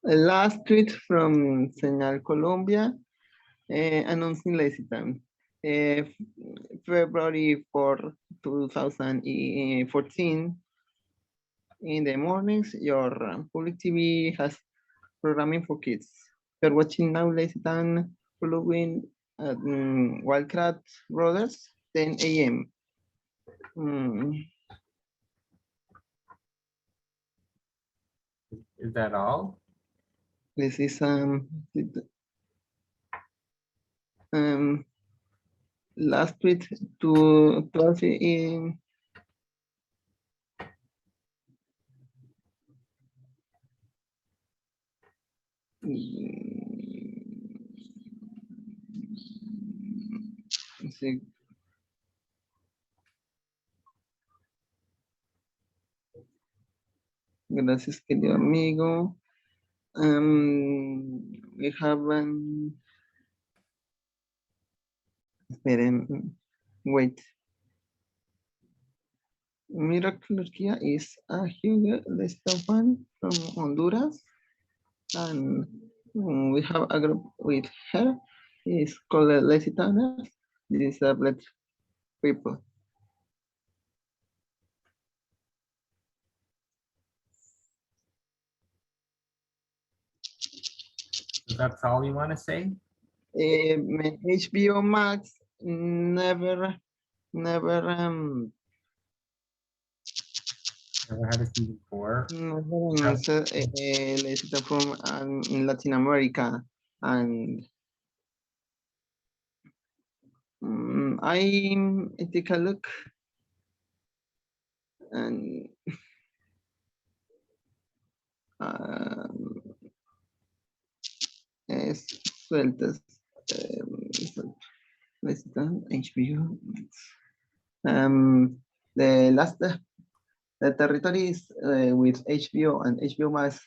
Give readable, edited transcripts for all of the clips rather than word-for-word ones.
Last tweet from Señal Colombia announcing LazyTown. February 4, 2014, in the mornings, your public TV has programming for kids. You're watching now LazyTown following Wildcat Brothers, 10 a.m. Is that all? This is last tweet to 12 in sí. Gracias, querido amigo. We have esperen, wait. Miracle Kia is a huge Lesta fan from Honduras, and we have a group with her. It's called LazyTowners, disabled people. So that's all you want to say? HBO Max never Never had a season 4. LazyTown from in Latin America, and I take a look, and sueltas. HBO. The last the territories with HBO and HBO Max.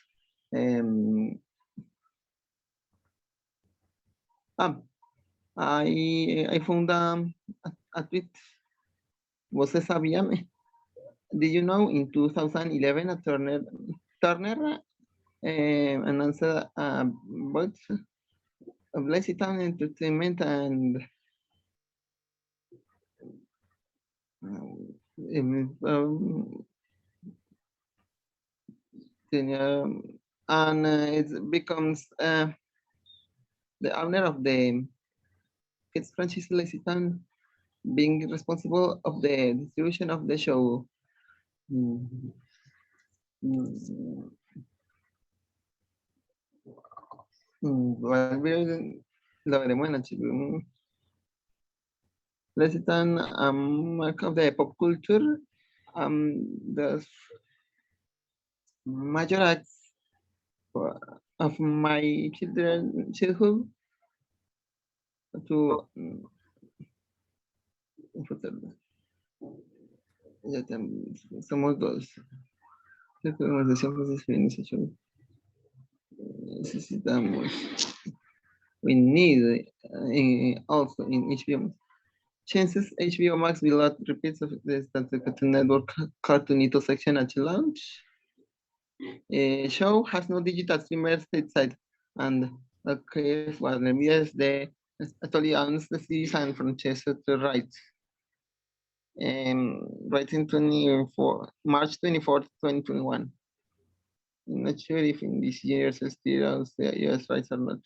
I found a tweet. ¿Você sabía? Did you know in 2011 Turner announced about LazyTown Entertainment and it becomes the owner of the kids franchise LazyTown, being responsible of the distribution of the show. Lo veremos en HBO. LazyTown, of the pop culture, the major acts of my childhood to somos dos. Necesitamos. We need also in HBO. Chances HBO Max will not repeat the Cartoon Network Cartoonito section at launch. Show has no digital streamer stateside, and okay, Warner Media actually owns the series and franchise rights. Right in March 24th, 2021. I'm not sure if in this year still owns the US rights or not.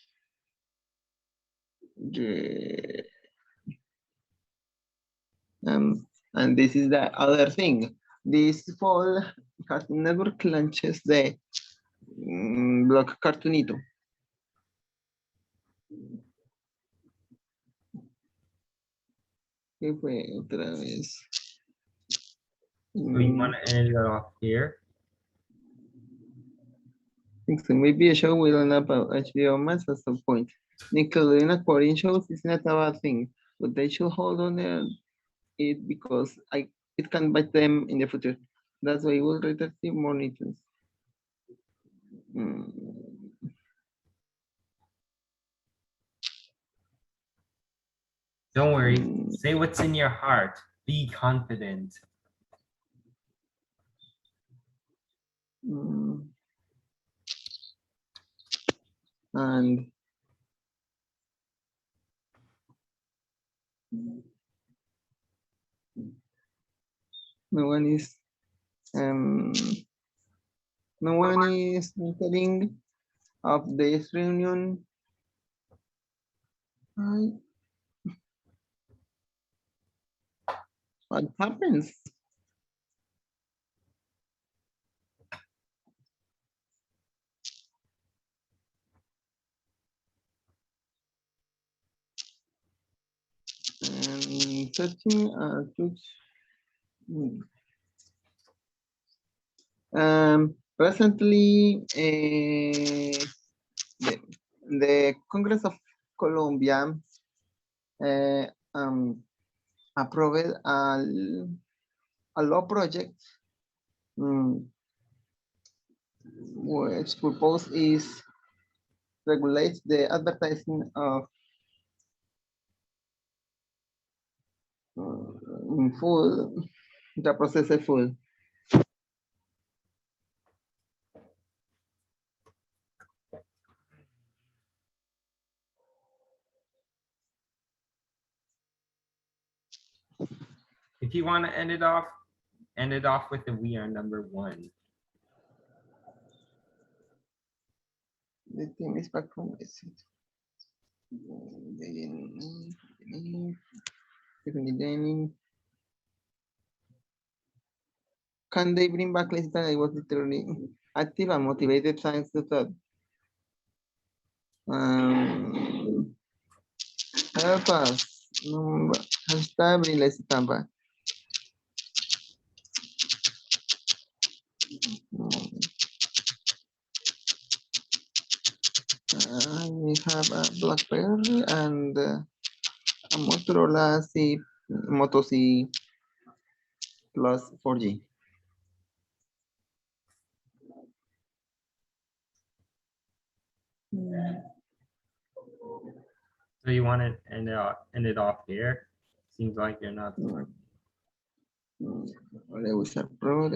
And this is the other thing. This fall, Cartoon Network launches the blog Cartoonito. ¿Qué fue otra vez? So you want to end it off here? I think so. Maybe a show will end up at HBO Max at some point. Nickelodeon acquiring shows is not a bad thing, but they should hold on it because it can bite them in the future. That's why we'll return more Nickels. Don't worry. Say what's in your heart. Be confident. And no one is um, no one is entering of this reunion. I, what happens? And searching recently the, the Congress of Colombia uh, um, approved a law project which purpose is regulate the advertising of food, the processed food. If you want to end it off with the we are number one. The team is back from visit. Can they bring back less than I was literally active and motivated thanks to that? Help us. Hashtag bring less than we have a BlackBerry and a Motorola Moto C Plus 4G. So you want to end it off here? Seems like you're not. There was a pro.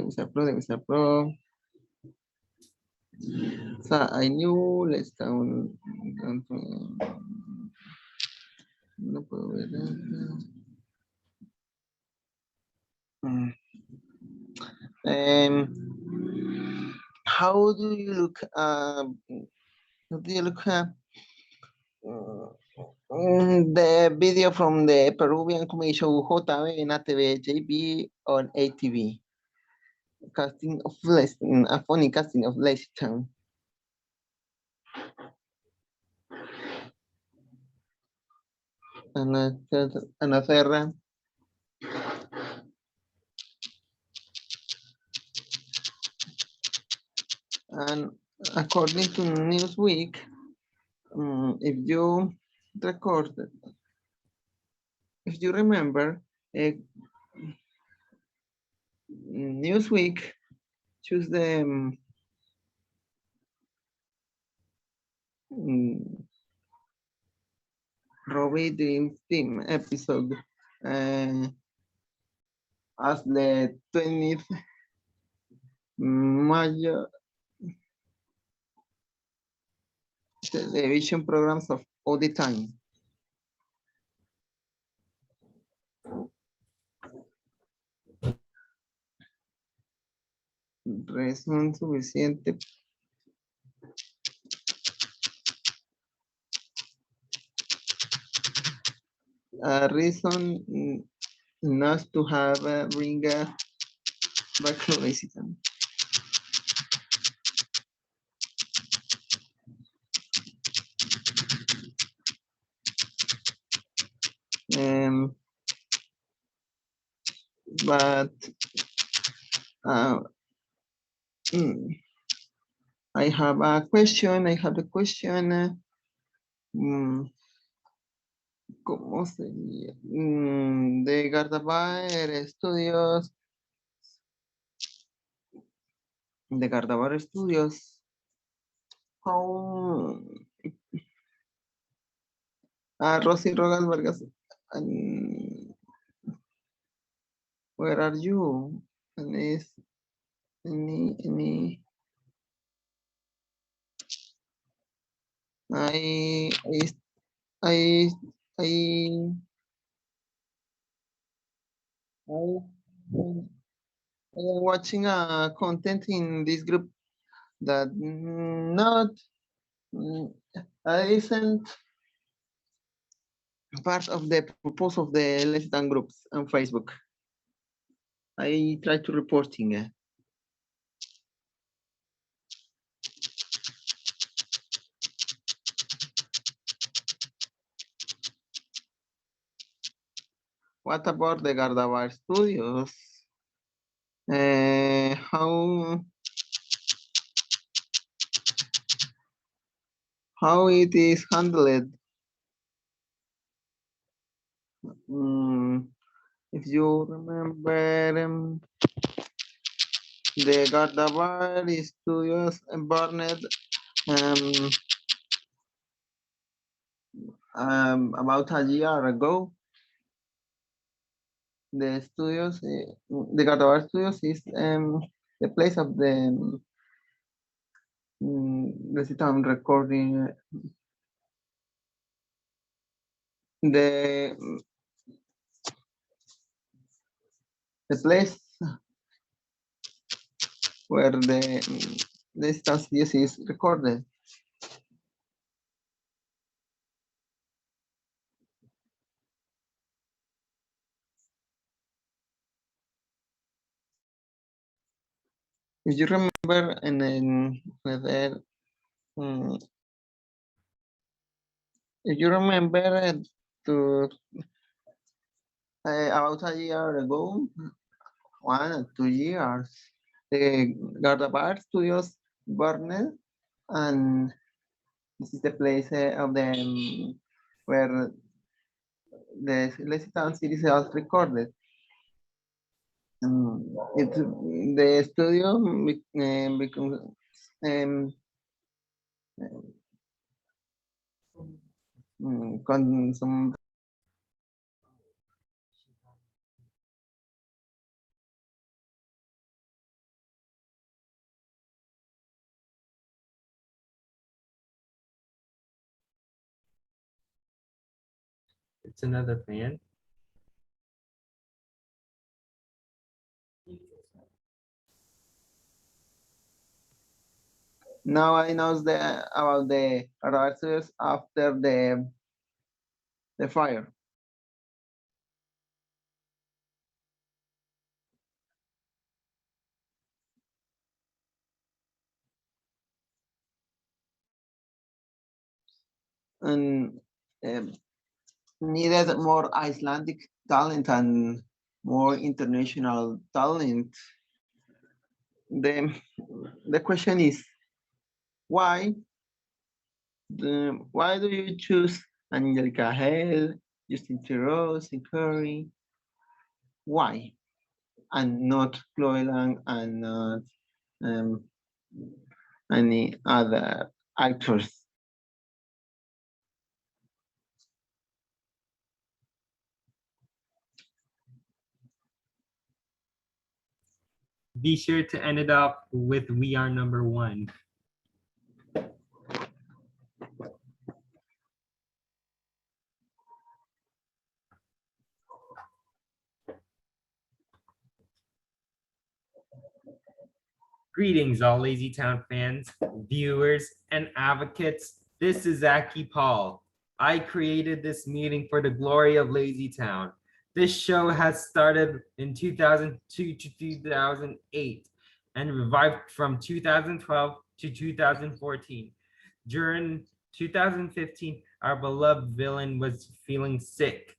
So I knew LazyTown. No puedo ver. How do you look? How do you look? The video from the Peruvian comedy show JB en ATV, JB on ATV. Casting of a funny casting of LazyTown. Another and according to Newsweek, if you record, if you remember, Newsweek choose the Robbie Dreams Team episode as the 20th major television programs of all the time. Razón suficiente. Reason not to have a ringer back to LazyTown. But I have a question. ¿Cómo sería? De Gardabar Studios. De Gardabar Studios. How? Rosy Rogal Vargas. Where are you? Any I I I I I, I am watching content in this group that not mm, isn't part of the purpose of the LazyTown groups on Facebook. I try to reporting. What about the Gardavar Studios? How it is handled? Mm, if you remember, the Gardavar Studios burned um, about a year ago. The studios, the Gardavar Studios is the place of the sit-down recording. The the place where the studios is recorded. If you remember, and then whether if you remember to about a year ago, 1 or 2 years, the Gardabar Studios burned, and this is the place of the where the Lazy Town series was recorded. It the studio becomes con some It's another fan. now I know about the Arthurs after the fire. And needed more Icelandic talent and more international talent. The the question is why why do you choose Angelica Hale, Justin Theroux, and Curry? Why? And not Chloe Lang and not um, any other actors. Be sure to end it up with "We Are Number One." Greetings, all LazyTown fans, viewers, and advocates. This is Zaki Paul. I created this meeting for the glory of LazyTown. This show has started in 2002 to 2008 and revived from 2012 to 2014. During 2015, our beloved villain was feeling sick.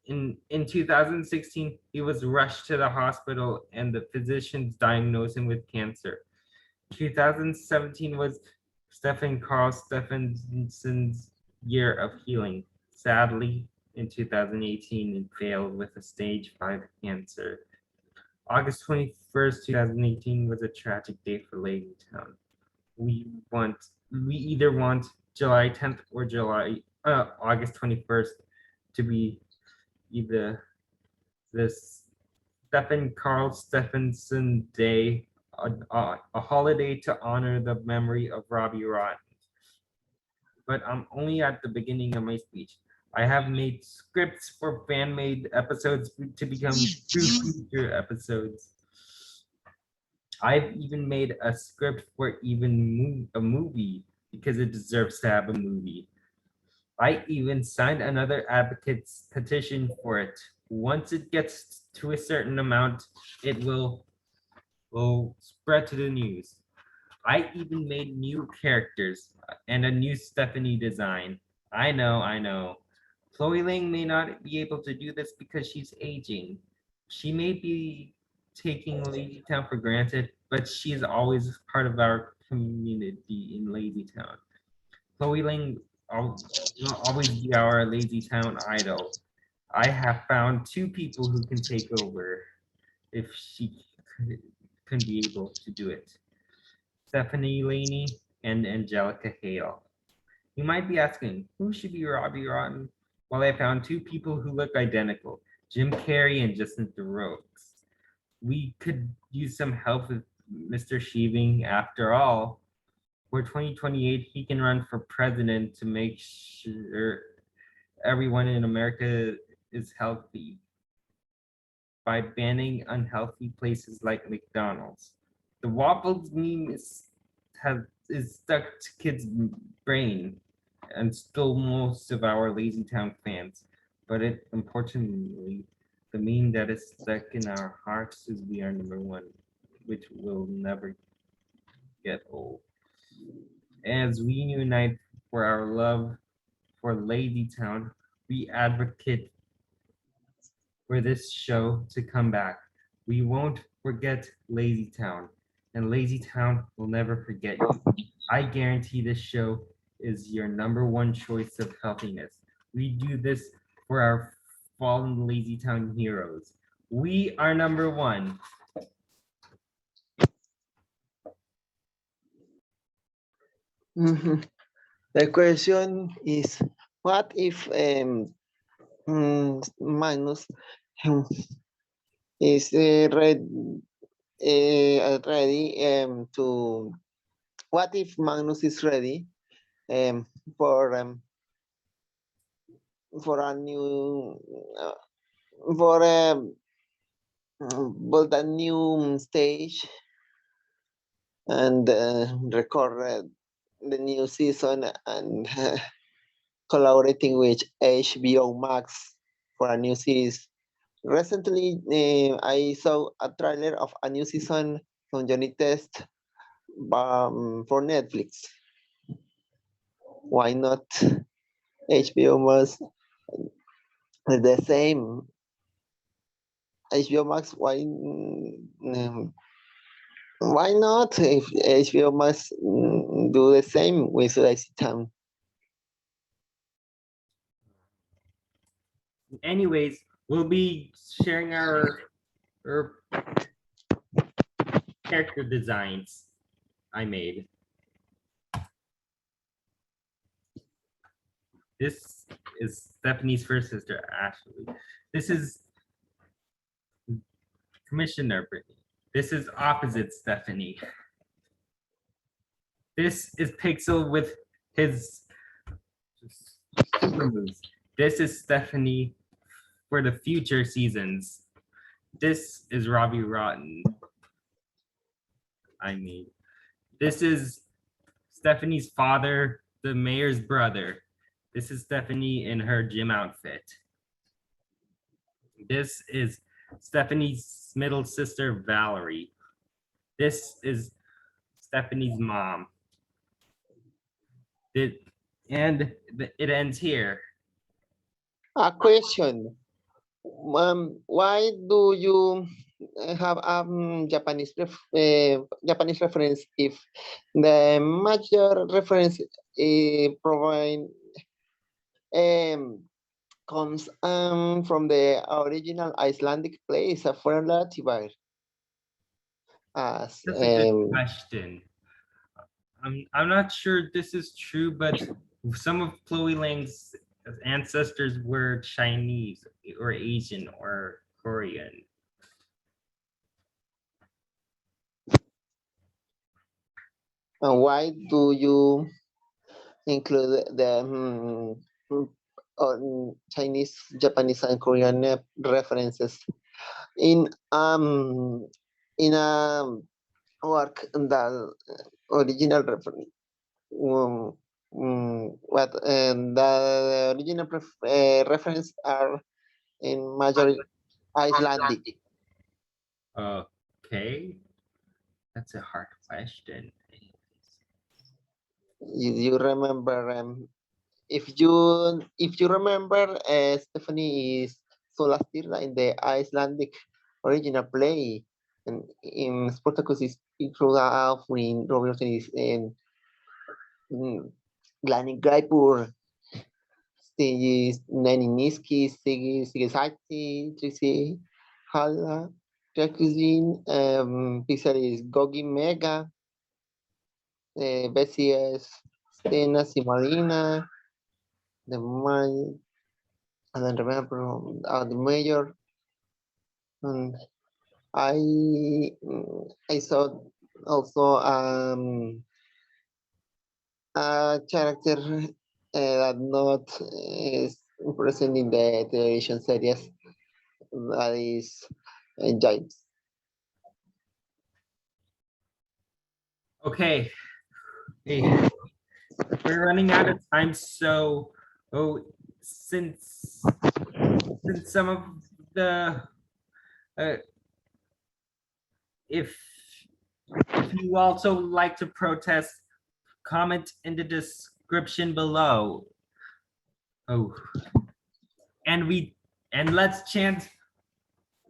In 2016, he was rushed to the hospital and the physicians diagnosed him with cancer. 2017 was Stephen Carl Stephenson's year of healing. Sadly, in 2018, it failed with a stage 5 cancer. August 21st, 2018 was a tragic day for LazyTown. We either want July 10th or August 21st to be either this Stephen Carl Stephenson Day, a holiday to honor the memory of Robbie Rotten. but I'm only at the beginning of my speech. I have made scripts for fan-made episodes to become true future episodes. I've even made a script for a movie because it deserves to have a movie. I even signed another advocate's petition for it. Once it gets to a certain amount, it will spread to the news. I even made new characters and a new Stephanie design. I know. Chloe Ling may not be able to do this because she's aging. She may be taking LazyTown for granted, but she is always part of our community in LazyTown. Chloe Ling will always be our LazyTown idol. I have found two people who can take over if she couldn't be able to do it. Stephanie Laney and Angelica Hale. You might be asking, who should be Robbie Rotten? Well, I found two people who look identical, Jim Carrey and Justin Theroux. We could use some help with Mr. Sheeving. After all, for 2028, he can run for president to make sure everyone in America is healthy by banning unhealthy places like McDonald's. The Waffles meme is stuck to kids' brain and still most of our LazyTown fans. But unfortunately, the meme that is stuck in our hearts is we are number one, which will never get old. As we unite for our love for LazyTown, we advocate for this show to come back. We won't forget LazyTown, and LazyTown will never forget you. I guarantee this show is your number one choice of healthiness. We do this for our fallen LazyTown heroes. We are number one. The question is, what if Magnus is ready to? What if Magnus is ready for a new for build a new stage and record the new season and collaborating with HBO Max for a new series. Recently, I saw a trailer of a new season from Johnny Test for Netflix. Why not? HBO Max the same. HBO Max, why not? If HBO Max do the same with LazyTown. Anyways, we'll be sharing our character designs I made. This is Stephanie's first sister, Ashley. This is Commissioner Brittany. This is opposite Stephanie. This is Pixel with his super moves. This is Stephanie for the future seasons. This is Robbie Rotten. This is Stephanie's father, the mayor's brother. This is Stephanie in her gym outfit. This is Stephanie's middle sister, Valerie. This is Stephanie's mom. It ends here. A question. Why do you have Japanese Japanese reference if the major reference provide comes from the original Icelandic place of Lativar? As That's a good question. I'm not sure this is true, but some of Chloe Lang's ancestors were Chinese or Asian or Korean. why do you include the Chinese, Japanese, and Korean references in a work that original reference. What the original reference are in majority Icelandic. Okay, that's a hard question. You remember if you remember Stephanie is Solastirna in the Icelandic original play, and in Spartacus is Ikruga in Robertson is in Glani Gaipur, Stigis Naniniski, Sigisati, Trisi Hala, Jacuzine, Pixar is Gogi Mega, Bessie is Stena Simalina, the man, I don't remember the major. And I saw also a character that not is present in the television series, that is James. Okay, hey, we're running out of time, so since some of the if you also like to protest, comment in the description below. And let's chant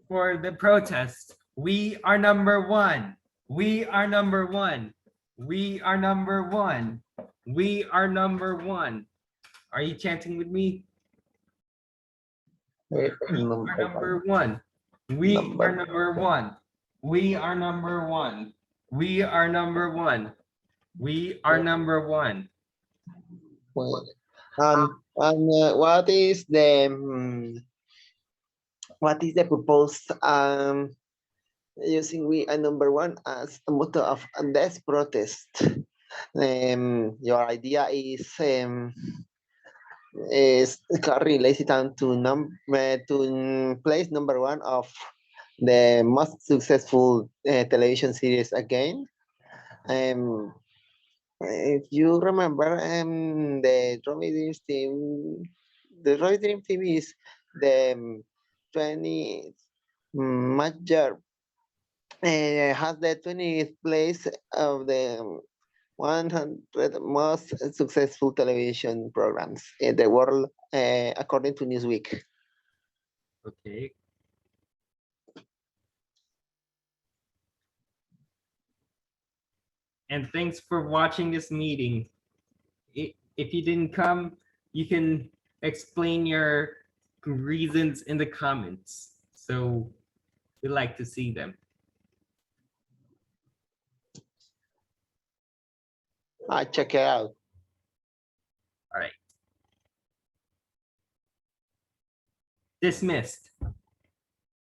for the protest. We are number one. We are number one. We are number one. We are number one. Are you chanting with me? We are number one. We are number one. We are number one. We are number one. We are number one. And what is the proposed using we are number one as a motto of this protest? Your idea is carry LazyTown to place number one of the most successful television series again. If you remember, the Robbie Dreams team, the Robbie Dream team is the 20 major has the 20th place of the 100 most successful television programs in the world, according to Newsweek. Okay. And thanks for watching this meeting. If you didn't come, you can explain your reasons in the comments. So we like to see them. Check it out. All right. Dismissed.